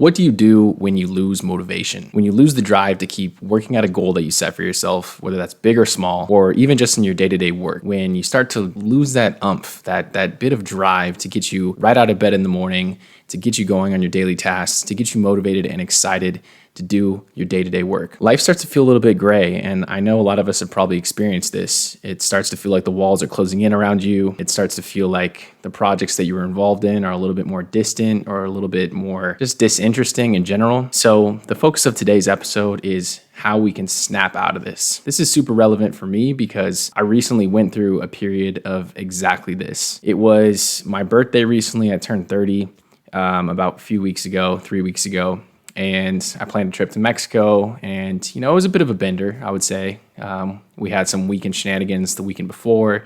What do you do when you lose motivation? When you lose the drive to keep working at a goal that you set for yourself, whether that's big or small, or even just in your day-to-day work. When you start to lose that that bit of drive to get you right out of bed in the morning, to get you going on your daily tasks, to get you motivated and excited to do your day-to-day work. Life starts to feel a little bit gray, and I know a lot of us have probably experienced this. It starts to feel like the walls are closing in around you. It starts to feel like the projects that you were involved in are a little bit more distant or a little bit more just disinteresting in general. So the focus of today's episode is how we can snap out of this. This is super relevant for me because I recently went through a period of exactly this. It was my birthday recently. I turned 30 about a few weeks ago, 3 weeks ago. And I planned a trip to Mexico, and it was a bit of a bender, I would say. We had some weekend shenanigans the weekend before,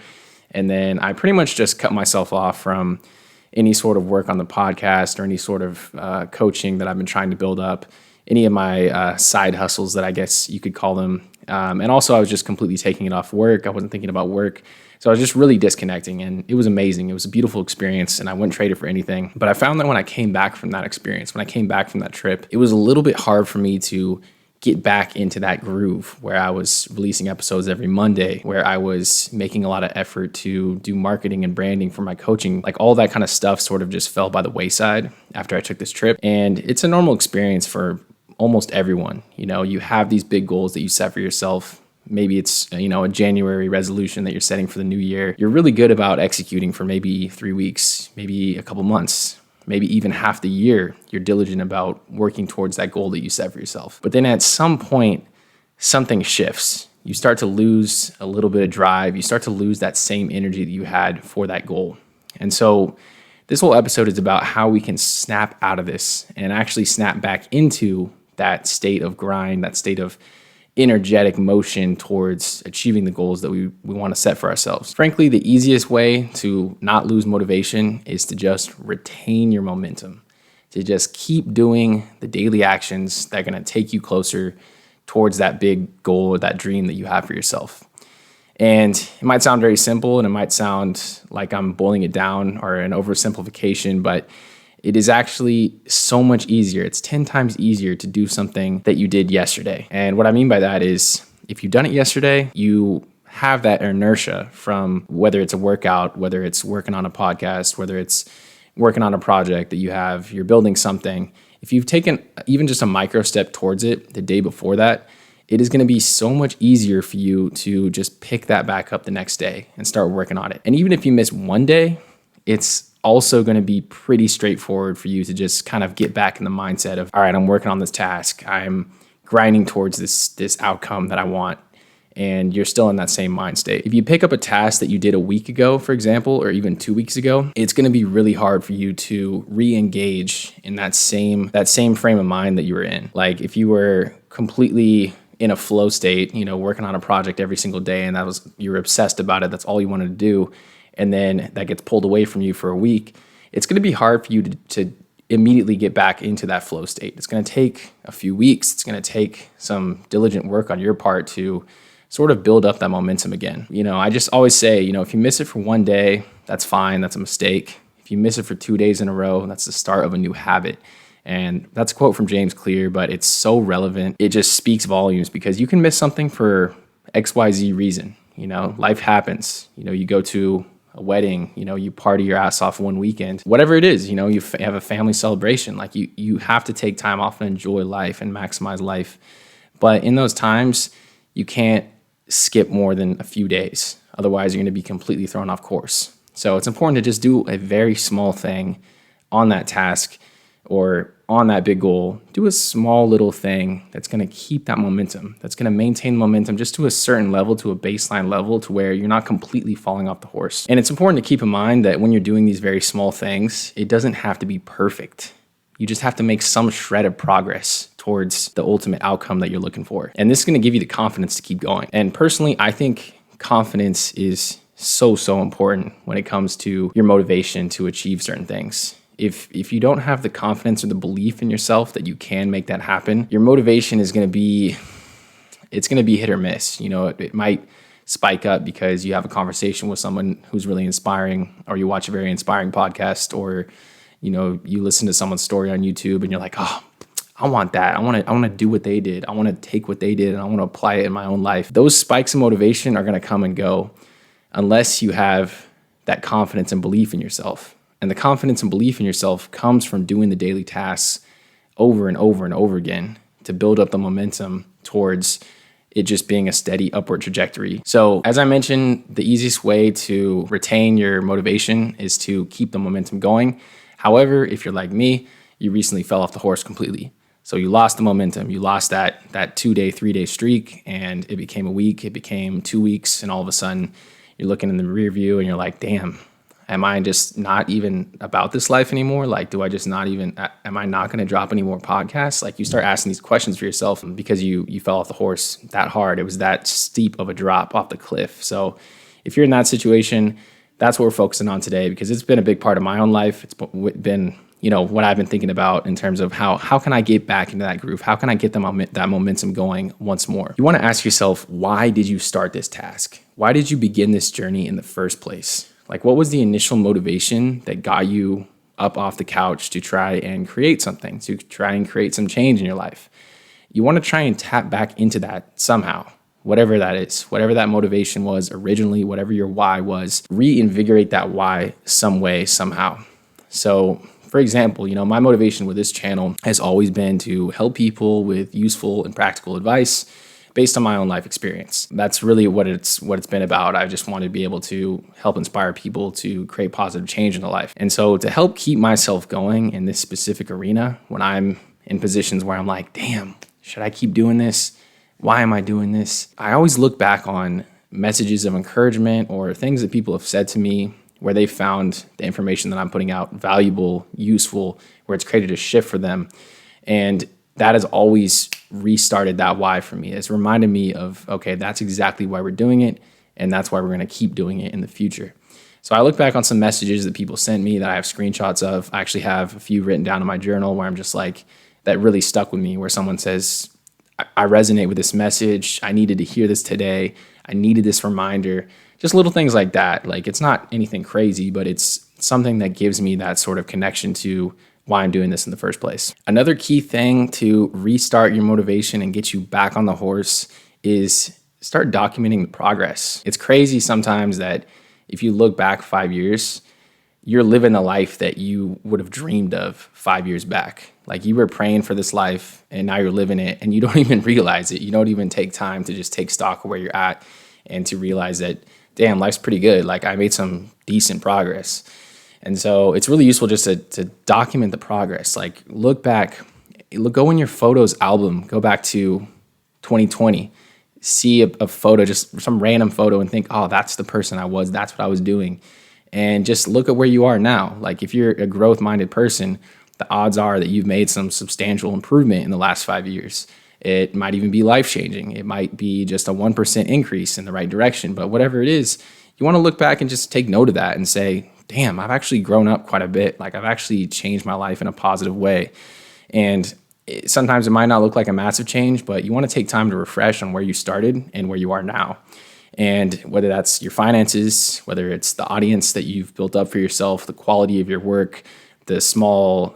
and then I pretty much just cut myself off from any sort of work on the podcast or any sort of coaching that I've been trying to build up, any of my side hustles that I guess you could call them. And also I was just completely taking it off work. I wasn't thinking about work. So I was just really disconnecting, and it was amazing. It was a beautiful experience, and I wouldn't trade it for anything. But I found that when I came back from that experience, when I came back from that trip, it was a little bit hard for me to get back into that groove where I was releasing episodes every Monday, where I was making a lot of effort to do marketing and branding for my coaching. Like all that kind of stuff sort of just fell by the wayside after I took this trip. And it's a normal experience for almost everyone. You have these big goals that you set for yourself. Maybe it's, a January resolution that you're setting for the new year. You're really good about executing for maybe 3 weeks, maybe a couple months, maybe even half the year. You're diligent about working towards that goal that you set for yourself. But then at some point, something shifts. You start to lose a little bit of drive. You start to lose that same energy that you had for that goal. And so this whole episode is about how we can snap out of this and actually snap back into that state of grind, that state of energetic motion towards achieving the goals that we want to set for ourselves. Frankly, the easiest way to not lose motivation is to just retain your momentum, to just keep doing the daily actions that are going to take you closer towards that big goal or that dream that you have for yourself. And it might sound very simple, and it might sound like I'm boiling it down or an oversimplification, but it is actually so much easier. It's 10 times easier to do something that you did yesterday. And what I mean by that is if you've done it yesterday, you have that inertia from whether it's a workout, whether it's working on a podcast, whether it's working on a project that you're building something. If you've taken even just a micro step towards it the day before that, it is going to be so much easier for you to just pick that back up the next day and start working on it. And even if you miss one day, it's also going to be pretty straightforward for you to just kind of get back in the mindset of, all right, I'm working on this task. I'm grinding towards this outcome that I want. And you're still in that same mind state. If you pick up a task that you did a week ago, for example, or even 2 weeks ago, it's going to be really hard for you to re-engage in that same frame of mind that you were in. Like if you were completely in a flow state, working on a project every single day, and you were obsessed about it, that's all you wanted to do, and then that gets pulled away from you for a week, it's going to be hard for you to immediately get back into that flow state. It's going to take a few weeks. It's going to take some diligent work on your part to sort of build up that momentum again. I just always say, if you miss it for one day, that's fine. That's a mistake. If you miss it for 2 days in a row, that's the start of a new habit. And that's a quote from James Clear, but it's so relevant. It just speaks volumes because you can miss something for XYZ reason. Life happens. You go to a wedding, you party your ass off one weekend, whatever it is, you have a family celebration. Like you have to take time off and enjoy life and maximize life. But in those times, you can't skip more than a few days. Otherwise, you're going to be completely thrown off course. So it's important to just do a very small thing on that task or on that big goal. Do a small little thing that's going to keep that momentum, that's going to maintain momentum just to a certain level, to a baseline level, to where you're not completely falling off the horse. And it's important to keep in mind that when you're doing these very small things, it doesn't have to be perfect. You just have to make some shred of progress towards the ultimate outcome that you're looking for. And this is going to give you the confidence to keep going. And personally, I think confidence is so important when it comes to your motivation to achieve certain things. If you don't have the confidence or the belief in yourself that you can make that happen, your motivation is going to be, it's going to be hit or miss. It might spike up because you have a conversation with someone who's really inspiring, or you watch a very inspiring podcast, or You listen to someone's story on YouTube and you're like, oh, I want that. I want to do what they did. I want to take what they did and I want to apply it in my own life. Those spikes of motivation are going to come and go unless you have that confidence and belief in yourself. And the confidence and belief in yourself comes from doing the daily tasks over and over and over again to build up the momentum towards it just being a steady upward trajectory. So as I mentioned, the easiest way to retain your motivation is to keep the momentum going. However, if you're like me, you recently fell off the horse completely. So you lost the momentum, you lost that 2-day, 3-day streak, and it became a week, it became 2 weeks, and all of a sudden you're looking in the rear view and you're like, damn, am I just not even about this life anymore? Like, am I not going to drop any more podcasts? Like, you start asking these questions for yourself because you fell off the horse that hard. It was that steep of a drop off the cliff. So if you're in that situation, that's what we're focusing on today, because it's been a big part of my own life. It's been what I've been thinking about in terms of how can I get back into that groove? How can I get that momentum going once more? You want to ask yourself, why did you start this task? Why did you begin this journey in the first place? Like, what was the initial motivation that got you up off the couch to try and create something, to try and create some change in your life? You want to try and tap back into that somehow, whatever that is, whatever that motivation was originally, whatever your why was, reinvigorate that why some way, somehow. So, for example, my motivation with this channel has always been to help people with useful and practical advice based on my own life experience. That's really what it's been about. I just want to be able to help inspire people to create positive change in their life. And so to help keep myself going in this specific arena, when I'm in positions where I'm like, damn, should I keep doing this? Why am I doing this? I always look back on messages of encouragement or things that people have said to me where they found the information that I'm putting out valuable, useful, where it's created a shift for them. And that has always restarted that why for me. It's reminded me of, okay, that's exactly why we're doing it, and that's why we're going to keep doing it in the future. So I look back on some messages that people sent me that I have screenshots of. I actually have a few written down in my journal where I'm just like, that really stuck with me, where someone says, I resonate with this message. I needed to hear this today. I needed this reminder. Just little things like that. Like, it's not anything crazy, but it's something that gives me that sort of connection to why I'm doing this in the first place. Another key thing to restart your motivation and get you back on the horse is start documenting the progress. It's crazy sometimes that if you look back 5 years, you're living the life that you would have dreamed of 5 years back. Like, you were praying for this life and now you're living it and you don't even realize it. You don't even take time to just take stock of where you're at and to realize that, damn, life's pretty good. Like, I made some decent progress. And so it's really useful just to document the progress. Like, look back, go in your photos album, go back to 2020, see a photo, just some random photo, and think, oh, that's the person I was, that's what I was doing. And just look at where you are now. Like, if you're a growth-minded person, the odds are that you've made some substantial improvement in the last 5 years. It might even be life-changing. It might be just a 1% increase in the right direction. But whatever it is, you want to look back and just take note of that and say, damn, I've actually grown up quite a bit. Like, I've actually changed my life in a positive way. And sometimes it might not look like a massive change, but you want to take time to refresh on where you started and where you are now. And whether that's your finances, whether it's the audience that you've built up for yourself, the quality of your work, the small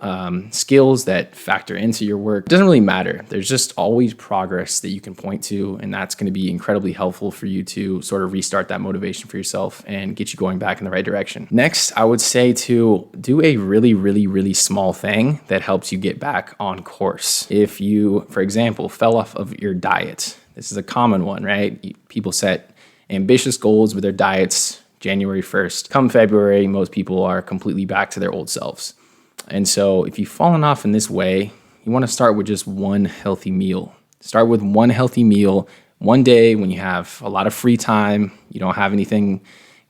skills that factor into your work, it doesn't really matter. There's just always progress that you can point to, and that's going to be incredibly helpful for you to sort of restart that motivation for yourself and get you going back in the right direction. Next, I would say to do a really, really, really small thing that helps you get back on course. If you, for example, fell off of your diet, this is a common one, right? People set ambitious goals with their diets January 1st. Come February, most people are completely back to their old selves. And so if you've fallen off in this way, you want to start with just one healthy meal. Start with one healthy meal one day when you have a lot of free time, you don't have anything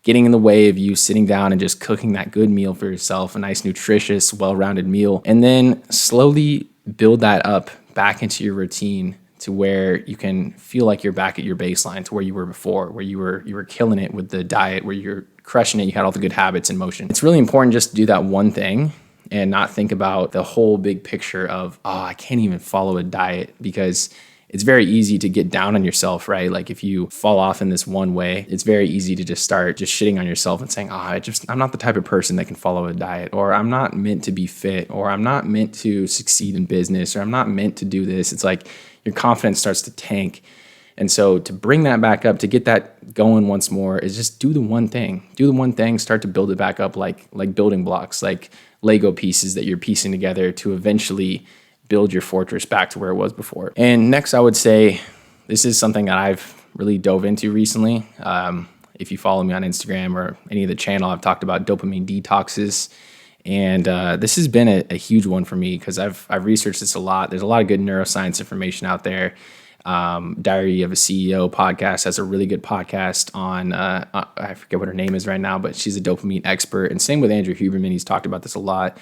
getting in the way of you sitting down and just cooking that good meal for yourself, a nice, nutritious, well-rounded meal. And then slowly build that up back into your routine to where you can feel like you're back at your baseline, to where you were before, where you were killing it with the diet, where you're crushing it, you had all the good habits in motion. It's really important just to do that one thing and not think about the whole big picture of, oh, I can't even follow a diet, because it's very easy to get down on yourself, right? Like if you fall off in this one way, it's very easy to just start just shitting on yourself and saying, I'm not the type of person that can follow a diet, or I'm not meant to be fit, or I'm not meant to succeed in business, or I'm not meant to do this. It's like your confidence starts to tank. And so to bring that back up, to get that going once more, is just do the one thing. Do the one thing, start to build it back up like building blocks, like Lego pieces that you're piecing together to eventually build your fortress back to where it was before. And next, I would say this is something that I've really dove into recently. If you follow me on Instagram or any of the channel, I've talked about dopamine detoxes. And this has been a huge one for me because I've researched this a lot. There's a lot of good neuroscience information out there. Diary of a CEO podcast has a really good podcast on, I forget what her name is right now, but she's a dopamine expert. And same with Andrew Huberman. He's talked about this a lot.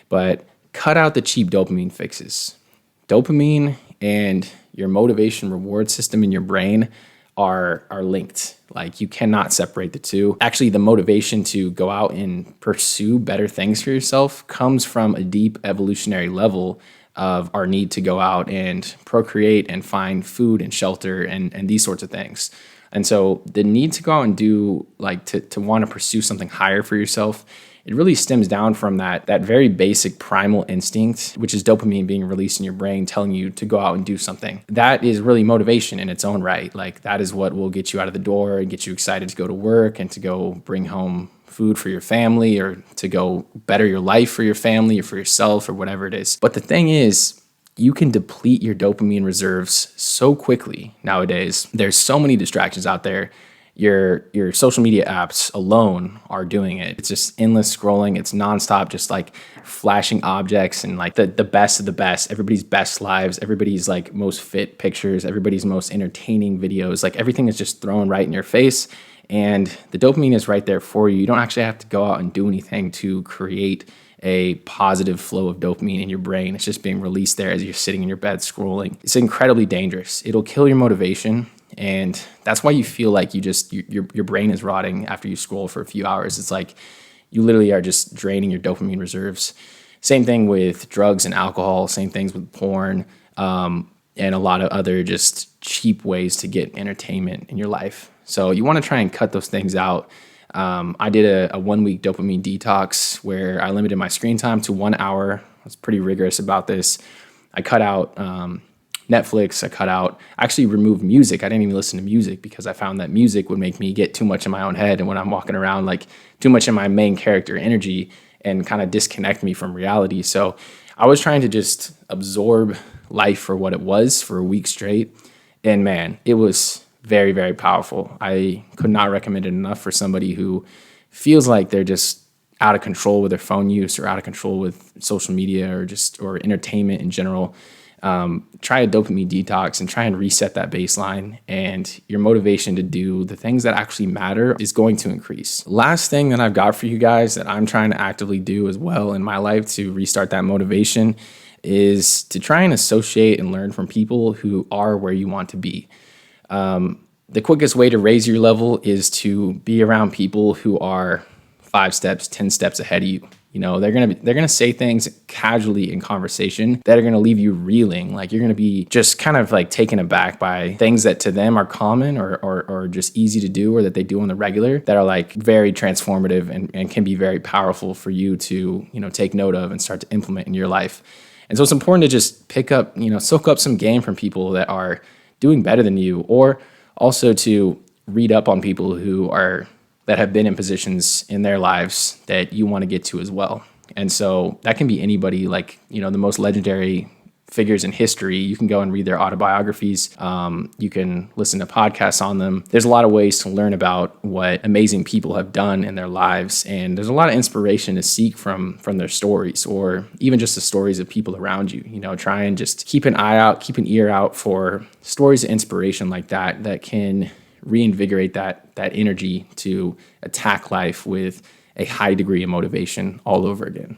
But cut out the cheap dopamine fixes. Dopamine and your motivation reward system in your brain are linked. Like you cannot separate the two. Actually, the motivation to go out and pursue better things for yourself comes from a deep evolutionary level of our need to go out and procreate and find food and shelter and these sorts of things. And so the need to go out and do, like to want to pursue something higher for yourself, it really stems down from that very basic primal instinct, which is dopamine being released in your brain, telling you to go out and do something. That is really motivation in its own right. Like that is what will get you out of the door and get you excited to go to work and to go bring home food for your family or to go better your life for your family or for yourself or whatever it is. But the thing is, you can deplete your dopamine reserves so quickly nowadays. There's so many distractions out there. Your social media apps alone are doing it. It's just endless scrolling. It's nonstop, just like flashing objects and like the best of the best, everybody's best lives, everybody's like most fit pictures, everybody's most entertaining videos. Like everything is just thrown right in your face. And the dopamine is right there for you. You don't actually have to go out and do anything to create a positive flow of dopamine in your brain. It's just being released there as you're sitting in your bed scrolling. It's incredibly dangerous. It'll kill your motivation. And that's why you feel like your brain is rotting after you scroll for a few hours. It's like you literally are just draining your dopamine reserves. Same thing with drugs and alcohol, same things with porn, and a lot of other just cheap ways to get entertainment in your life. So you want to try and cut those things out. I did a 1 week dopamine detox where I limited my screen time to 1 hour. I was pretty rigorous about this. I cut out Netflix. I actually removed music. I didn't even listen to music because I found that music would make me get too much in my own head. And when I'm walking around, like too much in my main character energy and kind of disconnect me from reality. So I was trying to just absorb life for what it was for a week straight. And man, it was very, very powerful. I could not recommend it enough for somebody who feels like they're just out of control with their phone use or out of control with social media or entertainment in general. Try a dopamine detox and try and reset that baseline, and your motivation to do the things that actually matter is going to increase. Last thing that I've got for you guys that I'm trying to actively do as well in my life to restart that motivation is to try and associate and learn from people who are where you want to be. The quickest way to raise your level is to be around people who are 5 steps, 10 steps ahead of you. You know, they're gonna say things casually in conversation that are gonna leave you reeling. Like you're gonna be just kind of like taken aback by things that to them are common or just easy to do or that they do on the regular that are like very transformative and can be very powerful for you to, you know, take note of and start to implement in your life. And so it's important to just pick up, you know, soak up some game from people that are doing better than you, or also to read up on people that have been in positions in their lives that you want to get to as well. And so that can be anybody, like, you know, the most legendary figures in history. You can go and read their autobiographies. You can listen to podcasts on them. There's a lot of ways to learn about what amazing people have done in their lives. And there's a lot of inspiration to seek from their stories, or even just the stories of people around you. You know, try and just keep an eye out, keep an ear out for stories of inspiration like that can reinvigorate that energy to attack life with a high degree of motivation all over again.